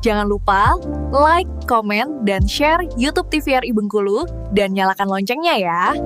Jangan lupa like, komen, dan share YouTube TVRI Bengkulu dan nyalakan loncengnya ya.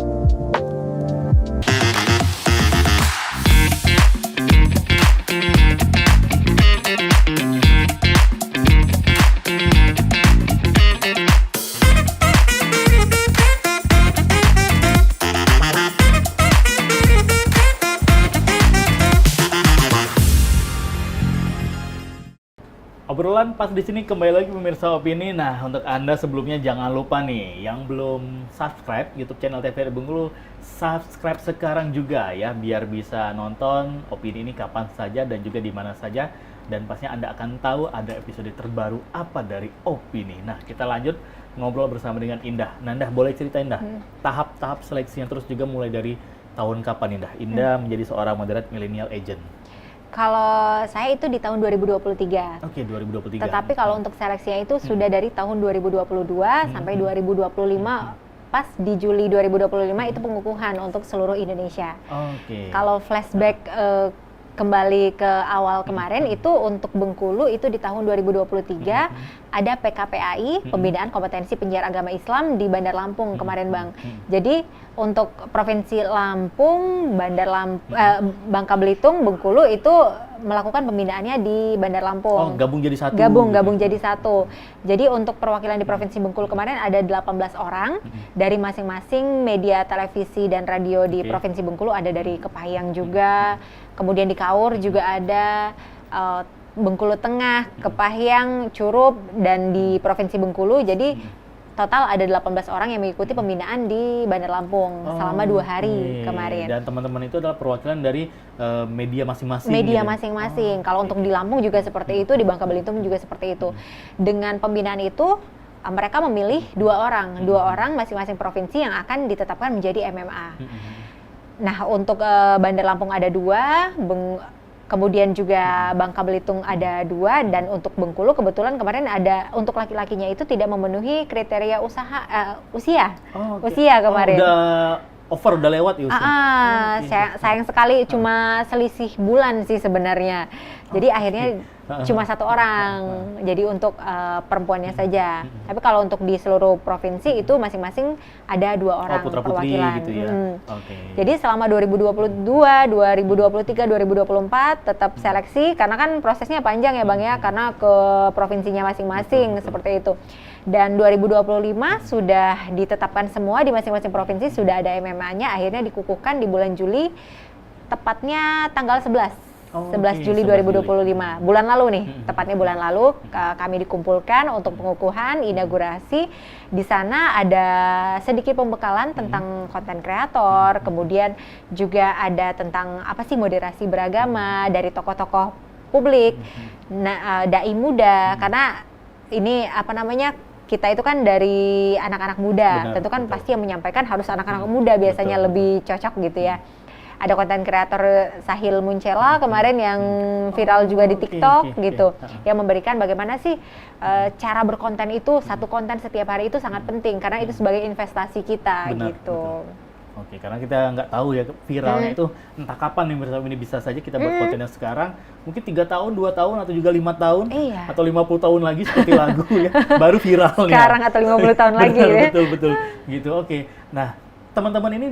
Obrolan pas di sini kembali lagi pemirsa Opini. Nah, untuk Anda sebelumnya jangan lupa nih yang belum subscribe YouTube channel TVRI Bengkulu, subscribe sekarang juga ya biar bisa nonton Opini ini kapan saja dan juga di mana saja, dan pastinya Anda akan tahu ada episode terbaru apa dari Opini. Nah, kita lanjut ngobrol bersama dengan Indah. Nanda, boleh cerita Indah tahap-tahap seleksinya, terus juga mulai dari tahun kapan Indah menjadi seorang moderate millennial agent? Kalau saya itu di tahun 2023. Oke, 2023. Tetapi kalau untuk seleksinya itu sudah dari tahun 2022 sampai 2025. Pas di Juli 2025 itu pengukuhan untuk seluruh Indonesia. Oke. Kalau flashback kembali ke awal kemarin itu untuk Bengkulu itu di tahun 2023 ada PKPAI, Pembinaan Kompetensi Penyiar Agama Islam di Bandar Lampung kemarin Bang. Jadi untuk Provinsi Lampung, Bangka Belitung, Bengkulu itu melakukan pembinaannya di Bandar Lampung. Oh, gabung jadi satu. Gabung jadi satu. Jadi untuk perwakilan di Provinsi Bengkulu kemarin ada 18 orang dari masing-masing media televisi dan radio di Provinsi Bengkulu, ada dari Kepahyang juga, kemudian di Kaur juga ada, Bengkulu Tengah, Kepahyang, Curup, dan di Provinsi Bengkulu. Jadi total ada 18 orang yang mengikuti pembinaan di Bandar Lampung selama 2 hari kemarin. Dan teman-teman itu adalah perwakilan dari media masing-masing. Media masing-masing. Kalau untuk di Lampung juga seperti itu, di Bangka Belitung juga seperti itu. Dengan pembinaan itu mereka memilih 2 orang masing-masing provinsi yang akan ditetapkan menjadi MMA. Nah, untuk Bandar Lampung ada 2, kemudian juga Bangka Belitung ada 2, dan untuk Bengkulu kebetulan kemarin ada untuk laki-lakinya itu tidak memenuhi kriteria usia. Usia kemarin. Udah lewat ya usia. Sayang sekali cuma selisih bulan sih sebenarnya. Jadi akhirnya cuma 1 orang. Jadi untuk perempuannya saja. Tapi kalau untuk di seluruh provinsi itu masing-masing ada 2 orang perwakilan. Gitu ya. Jadi selama 2022, 2023, 2024 tetap seleksi karena kan prosesnya panjang ya Bang ya, karena ke provinsinya masing-masing seperti itu. Dan 2025 sudah ditetapkan semua di masing-masing provinsi, sudah ada MMA-nya, akhirnya dikukuhkan di bulan Juli, tepatnya tanggal 11 Juli 2025, bulan lalu nih, tepatnya bulan lalu kami dikumpulkan untuk pengukuhan, inaugurasi. Di sana ada sedikit pembekalan tentang konten kreator, kemudian juga ada tentang apa sih moderasi beragama dari tokoh-tokoh publik, dai muda, karena ini apa namanya, kita itu kan dari anak-anak muda. Tentu kan pasti yang menyampaikan harus anak-anak muda, biasanya lebih cocok gitu ya. Ada konten kreator Sahil Muncela kemarin yang viral juga di TikTok gitu, yang memberikan bagaimana sih cara berkonten itu, satu konten setiap hari itu sangat penting karena itu sebagai investasi kita. Gitu. Oke, karena kita nggak tahu ya viralnya itu entah kapan nih bersama ini, bisa saja kita buat kontennya sekarang, mungkin 3 tahun, 2 tahun, atau juga 5 tahun, atau 50 tahun lagi seperti lagu ya, baru viralnya. Sekarang atau 50 tahun lagi ya. Betul, gitu, oke. Nah, teman-teman ini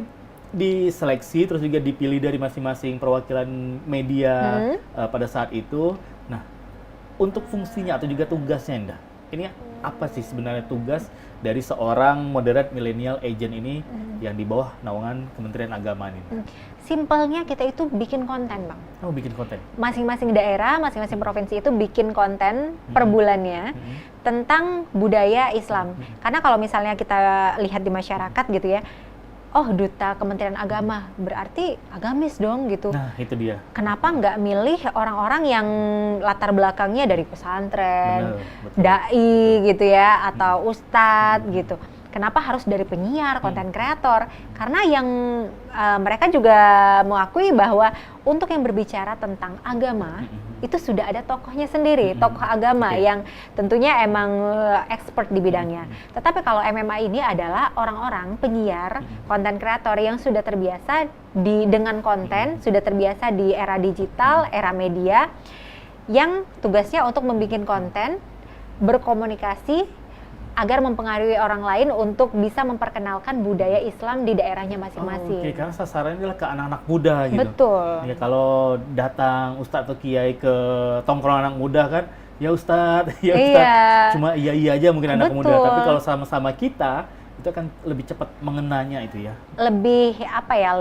diseleksi, terus juga dipilih dari masing-masing perwakilan media pada saat itu. Nah, untuk fungsinya atau juga tugasnya Indah, ini apa sih sebenarnya tugas dari seorang moderate millennial agent ini yang di bawah naungan Kementerian Agama ini? Simpelnya kita itu bikin konten Bang. Oh, bikin konten? Masing-masing daerah, masing-masing provinsi itu bikin konten per bulannya tentang budaya Islam. Karena kalau misalnya kita lihat di masyarakat gitu ya, oh duta Kementerian Agama, berarti agamis dong gitu. Nah itu dia. Kenapa nggak milih orang-orang yang latar belakangnya dari pesantren, dai gitu ya, atau ustadz gitu. Kenapa harus dari penyiar, konten kreator? Karena yang mereka juga mengakui bahwa untuk yang berbicara tentang agama, itu sudah ada tokohnya sendiri, tokoh agama yang tentunya emang expert di bidangnya. Tetapi kalau MMA ini adalah orang-orang penyiar, konten kreator yang sudah terbiasa dengan konten, sudah terbiasa di era digital, era media, yang tugasnya untuk membuat konten berkomunikasi agar mempengaruhi orang lain untuk bisa memperkenalkan budaya Islam di daerahnya masing-masing. Oke, karena sasarannya adalah ke anak-anak muda gitu. Betul. Ya, kalau datang ustadz atau kiai ke tongkrongan anak muda kan, ya ustadz, ya ustadz, Iya. cuma iya aja mungkin anak muda. Betul. Tapi kalau sama-sama kita, itu akan lebih cepat mengenanya itu ya. Lebih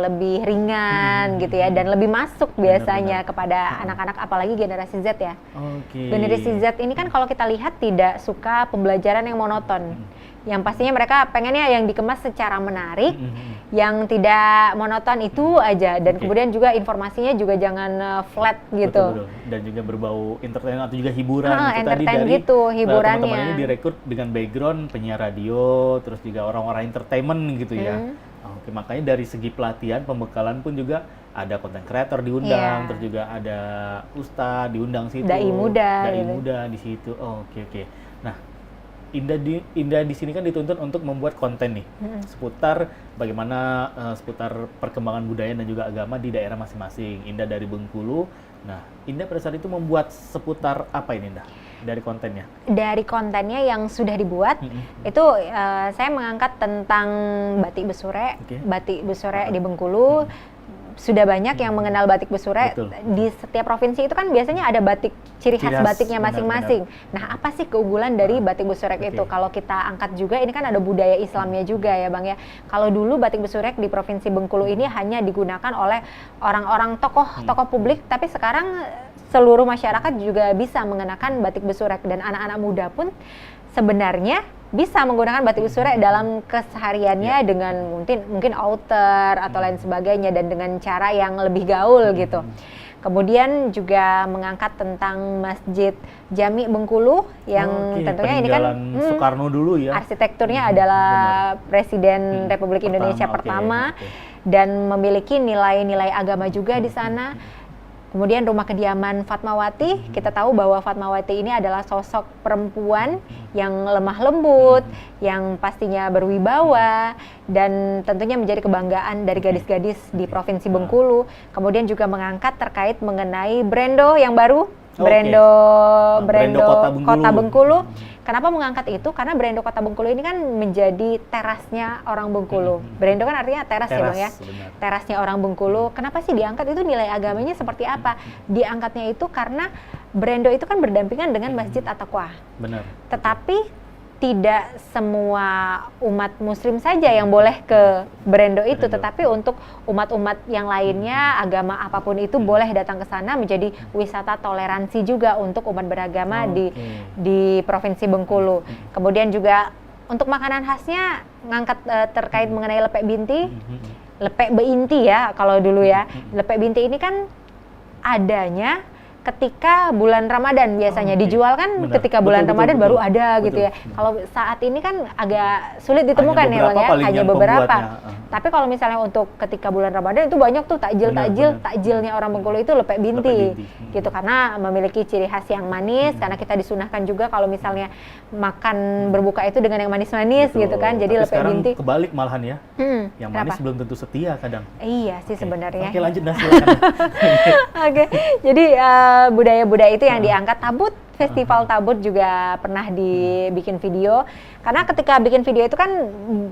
lebih ringan gitu ya, dan lebih masuk biasanya Benar-benar. kepada anak-anak, apalagi generasi Z ya. Oke. Generasi Z ini kan kalau kita lihat tidak suka pembelajaran yang monoton. Yang pastinya mereka pengennya yang dikemas secara menarik, yang tidak monoton itu aja, dan Oke. kemudian juga informasinya juga jangan flat gitu. Betul. Dan juga berbau entertain atau juga hiburan. Entertain gitu, hiburannya. Teman-teman ini direkrut dengan background penyiar radio, terus juga orang-orang entertainment gitu ya. Oke, makanya dari segi pelatihan, pembekalan pun juga ada content creator diundang, Iya. terus juga ada ustadz diundang situ. Dai muda Dai gitu. muda di situ. Oke. Nah, Indah di sini kan dituntut untuk membuat konten nih seputar bagaimana seputar perkembangan budaya dan juga agama di daerah masing-masing. Indah dari Bengkulu. Nah, Indah pada saat itu membuat seputar apa ini, Indah? Dari kontennya? Dari kontennya yang sudah dibuat, itu saya mengangkat tentang batik Besure. Oke. Batik Besure di Bengkulu. Sudah banyak yang mengenal batik Besure. Betul. Di setiap provinsi itu kan biasanya ada batik, ciri khas batiknya masing-masing. Nah, apa sih keunggulan dari batik Besurek itu? Kalau kita angkat juga, ini kan ada budaya Islamnya juga ya Bang ya. Kalau dulu batik Besurek di Provinsi Bengkulu ini hanya digunakan oleh orang-orang tokoh publik, tapi sekarang seluruh masyarakat juga bisa mengenakan batik Besurek, dan anak-anak muda pun sebenarnya bisa menggunakan batik Besurek dalam kesehariannya dengan mungkin outer atau lain sebagainya, dan dengan cara yang lebih gaul gitu. Kemudian juga mengangkat tentang Masjid Jami Bengkulu yang tentunya ini kan Soekarno dulu ya. Arsitekturnya adalah Presiden Republik Indonesia pertama. Dan memiliki nilai-nilai agama juga di sana. Kemudian rumah kediaman Fatmawati, kita tahu bahwa Fatmawati ini adalah sosok perempuan yang lemah lembut, yang pastinya berwibawa, dan tentunya menjadi kebanggaan dari gadis-gadis di Provinsi Bengkulu. Kemudian juga mengangkat terkait mengenai Brendo yang baru, Brendo Kota Bengkulu. Kenapa mengangkat itu? Karena Brendo Kota Bengkulu ini kan menjadi terasnya orang Bengkulu. Brendo kan artinya teras ya Bang ya. Benar. Terasnya orang Bengkulu. Kenapa sih diangkat itu, nilai agamanya seperti apa? Diangkatnya itu karena Brendo itu kan berdampingan dengan Masjid At-Taqwa. Benar. Tetapi tidak semua umat muslim saja yang boleh ke Brendo itu, tetapi untuk umat-umat yang lainnya, agama apapun itu boleh datang ke sana, menjadi wisata toleransi juga untuk umat beragama di Provinsi Bengkulu. Kemudian juga untuk makanan khasnya ngangkat terkait mengenai lepek binti, lepek beinti ya kalau dulu ya. Lepek binti ini kan adanya ketika bulan Ramadan biasanya dijual kan. Benar. Ketika bulan Ramadan baru ada gitu ya. Kalau saat ini kan agak sulit ditemukan ya Bang ya, hanya beberapa. Tapi kalau misalnya untuk ketika bulan Ramadan itu banyak tuh takjilnya orang Bengkulu itu lepek binti gitu, karena memiliki ciri khas yang manis, karena kita disunahkan juga kalau misalnya makan berbuka itu dengan yang manis-manis gitu kan. Jadi lepek binti kebalik malahan ya. Yang manis kenapa? belum tentu setia kadang. Iya sih sebenarnya. Oke, lanjut dah silakan. Oke. Jadi budaya-budaya itu yang diangkat. Tabut, festival Tabut juga pernah dibikin video, karena ketika bikin video itu kan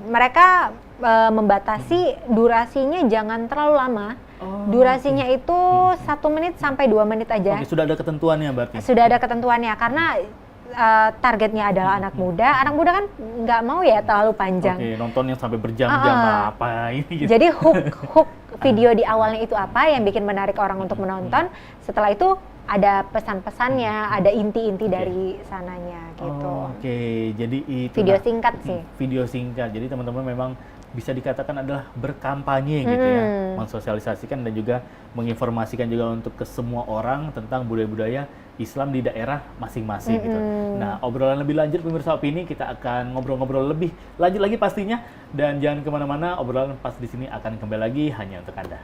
mereka membatasi durasinya jangan terlalu lama. Durasinya itu 1 menit sampai 2 menit aja. Oke, sudah ada ketentuannya berarti? Sudah ada ketentuannya, karena targetnya adalah anak muda. Anak muda kan nggak mau ya terlalu panjang. Oke, nonton yang sampai berjam-jam apa ini gitu. Jadi hook video di awalnya itu apa yang bikin menarik orang untuk menonton. Setelah itu ada pesan-pesannya, ada inti-inti dari sananya gitu. Oke, jadi itu video singkat sih. Video singkat. Jadi teman-teman memang bisa dikatakan adalah berkampanye gitu ya, mensosialisasikan dan juga menginformasikan juga untuk ke semua orang tentang budaya-budaya Islam di daerah masing-masing gitu. Nah, obrolan lebih lanjut pemirsa Opini, kita akan ngobrol-ngobrol lebih lanjut lagi pastinya, dan jangan kemana-mana, obrolan pas di sini akan kembali lagi hanya untuk Anda.